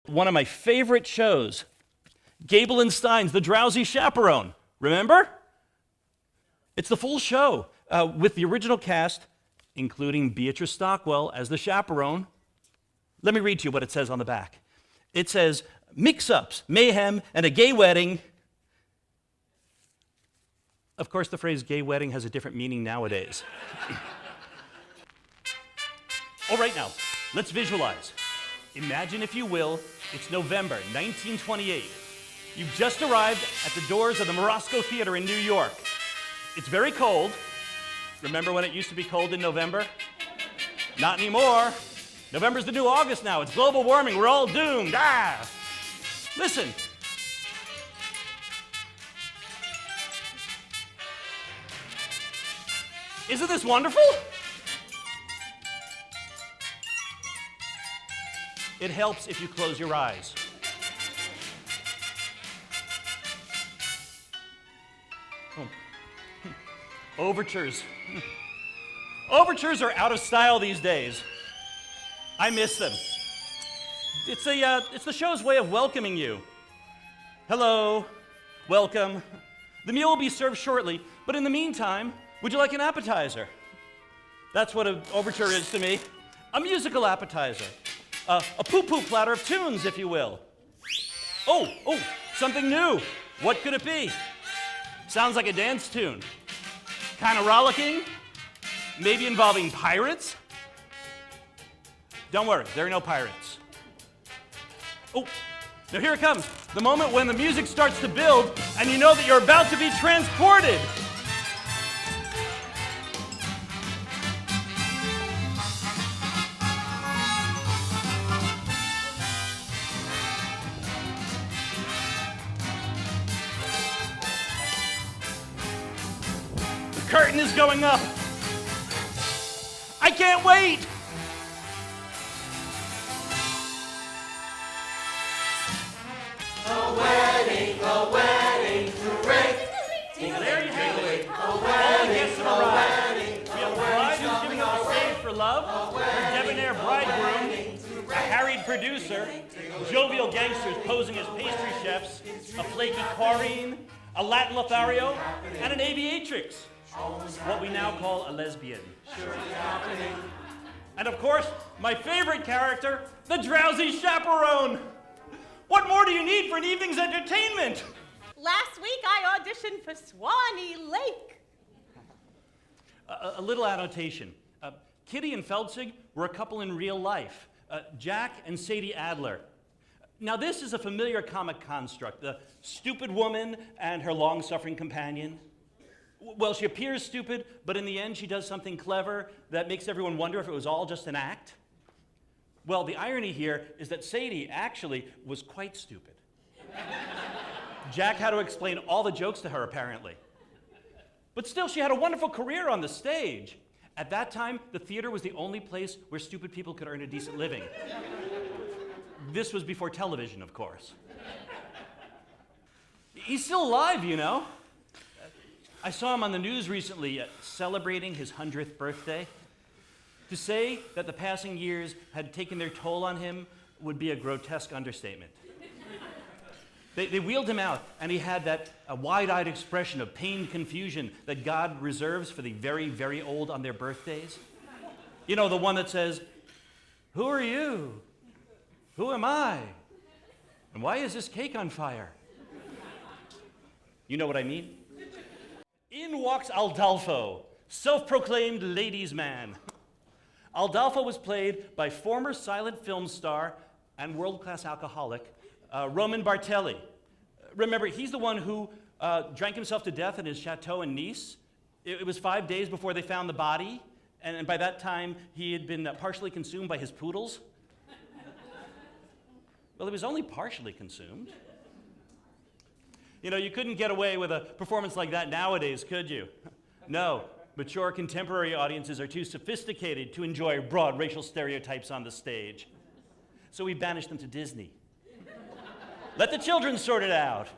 One of my favorite shows, Gable and Stein's The Drowsy Chaperone. Remember? It's the full show with the original cast, including Beatrice Stockwell as the chaperone. Let me read to you what it says on the back. It says, mix-ups, mayhem, and a gay wedding. Of course, the phrase gay wedding has a different meaning nowadays. All right, now, let's visualize. Imagine, if you will, it's November 1928. You've just arrived at the doors of the Morosco Theater in New York. It's very cold. Remember when it used to be cold in November? Not anymore. November's the new August now. It's global warming. We're all doomed. Listen. Isn't this wonderful? It helps if you close your eyes. Overtures. Overtures are out of style these days. I miss them. It's the show's way of welcoming you. Hello, welcome. The meal will be served shortly, but in the meantime, would you like an appetizer? That's what an overture is to me. A musical appetizer. A poo-poo platter of tunes, if you will. Oh, something new. What could it be? Sounds like a dance tune. Kind of rollicking? Maybe involving pirates? Don't worry, there are no pirates. Oh, now here it comes. The moment when the music starts to build and you know that you're about to be transported. The curtain is going up. I can't wait. A wedding, hooray! There you have it. All the guests have arrived. We have a bride who's giving up the stage for love, her debonair bridegroom, a harried producer, jovial gangsters posing as pastry chefs, a flaky Corrine, a Latin Lothario, and an aviatrix, what we now call a lesbian. And of course, my favorite character, the Drowsy Chaperone. What more do you need for an evening's entertainment? Last week I auditioned for Swanee Lake. A little annotation. Kitty and Feldzig were a couple in real life, Jack and Sadie Adler. Now this is a familiar comic construct, the stupid woman and her long-suffering companion. Well, she appears stupid, but in the end she does something clever that makes everyone wonder if it was all just an act. Well, the irony here is that Sadie actually was quite stupid. Jack had to explain all the jokes to her, apparently. But still, she had a wonderful career on the stage. At that time, the theater was the only place where stupid people could earn a decent living. This was before television, of course. He's still alive, you know. I saw him on the news recently celebrating his 100th birthday. To say that the passing years had taken their toll on him would be a grotesque understatement. They wheeled him out, and he had that wide-eyed expression of pained confusion that God reserves for the very, very old on their birthdays. You know, the one that says, "Who are you? Who am I? And why is this cake on fire?" You know what I mean? In walks Aldolfo, self-proclaimed ladies' man. Aldolfo was played by former silent film star and world-class alcoholic, Roman Bartelli. Remember, he's the one who drank himself to death in his chateau in Nice. It was 5 days before they found the body, and by that time, he had been partially consumed by his poodles. Well, he was only partially consumed. You know, you couldn't get away with a performance like that nowadays, could you? No. Mature contemporary audiences are too sophisticated to enjoy broad racial stereotypes on the stage. So we banished them to Disney. Let the children sort it out.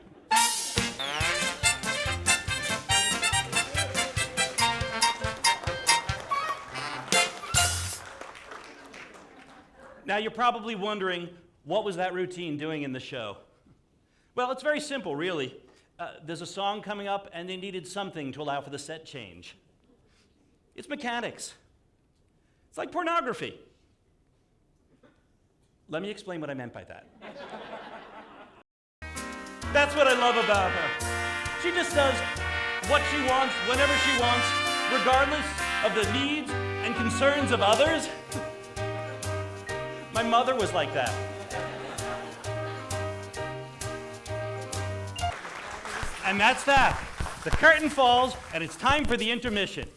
Now you're probably wondering, What was that routine doing in the show? Well, it's very simple, really. There's a song coming up, and they needed something to allow for the set change. It's mechanics. It's like pornography. Let me explain what I meant by that. That's what I love about her. She just does what she wants, whenever she wants, regardless of the needs and concerns of others. My mother was like that. And that's that. The curtain falls, and it's time for the intermission.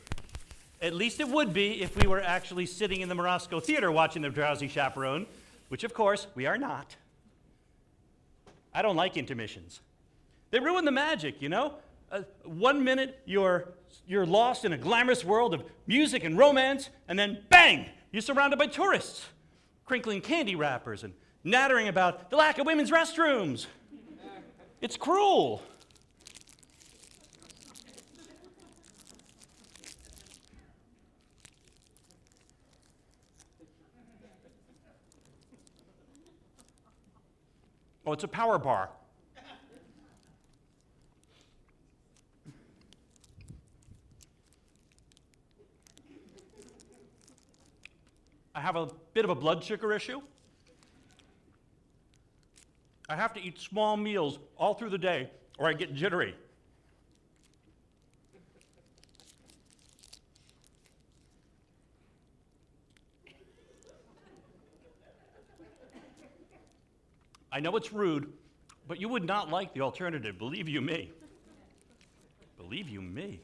At least it would be if we were actually sitting in the Morosco Theater watching the Drowsy Chaperone, which, of course, we are not. I don't like intermissions. They ruin the magic, you know? 1 minute you're lost in a glamorous world of music and romance, and then bang, you're surrounded by tourists, crinkling candy wrappers and nattering about the lack of women's restrooms. It's cruel. Oh, it's a power bar. I have a bit of a blood sugar issue. I have to eat small meals all through the day, or I get jittery. I know it's rude, but you would not like the alternative, believe you me. Believe you me.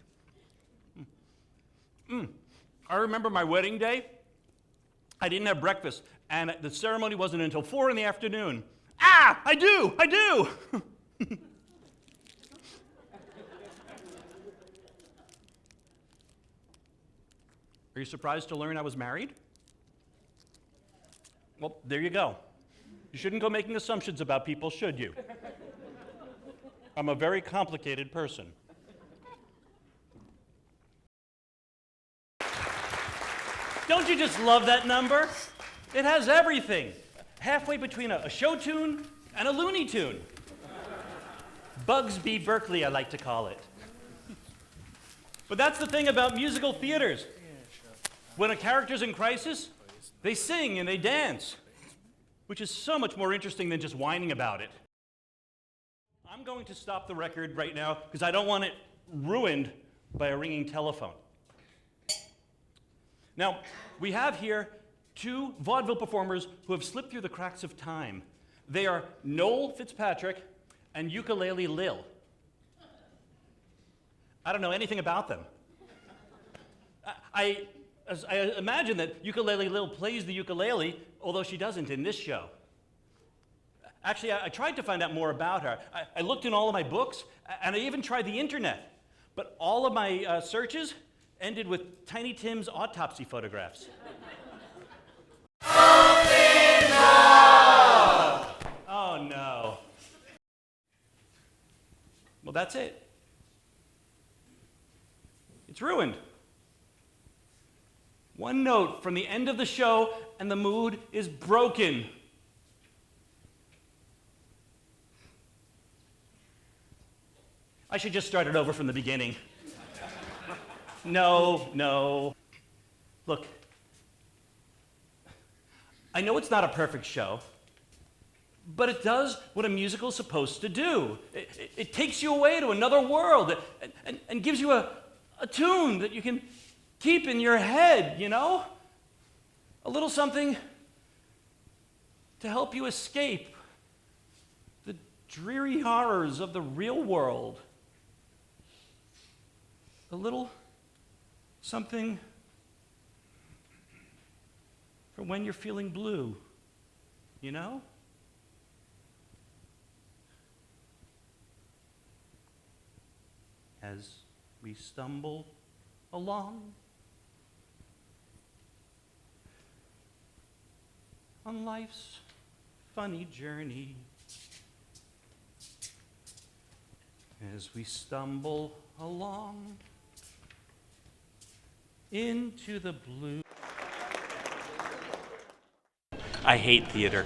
I remember my wedding day. I didn't have breakfast, and the ceremony wasn't until 4 in the afternoon. Ah, I do. Are you surprised to learn I was married? Well, there you go. You shouldn't go making assumptions about people, should you? I'm a very complicated person. Don't you just love that number? It has everything. Halfway between a show tune and a Looney Tune. Bugsby Berkeley, I like to call it. But that's the thing about musical theaters. When a character's in crisis, they sing and they dance, which is so much more interesting than just whining about it. I'm going to stop the record right now because I don't want it ruined by a ringing telephone. Now, we have here 2 vaudeville performers who have slipped through the cracks of time. They are Noel Fitzpatrick and Ukulele Lil. I don't know anything about them. I imagine that Ukulele Lil plays the ukulele, although she doesn't in this show. Actually, I tried to find out more about her. I looked in all of my books, and I even tried the internet. But all of my searches ended with Tiny Tim's autopsy photographs. Oh, no. Well, that's it. It's ruined. One note from the end of the show, and the mood is broken. I should just start it over from the beginning. No. Look, I know it's not a perfect show, but it does what a musical's supposed to do. It takes you away to another world and gives you a tune that you can keep in your head, you know? A little something to help you escape the dreary horrors of the real world. A little something for when you're feeling blue, you know? As we stumble along on life's funny journey, as we stumble along into the blue. I hate theater.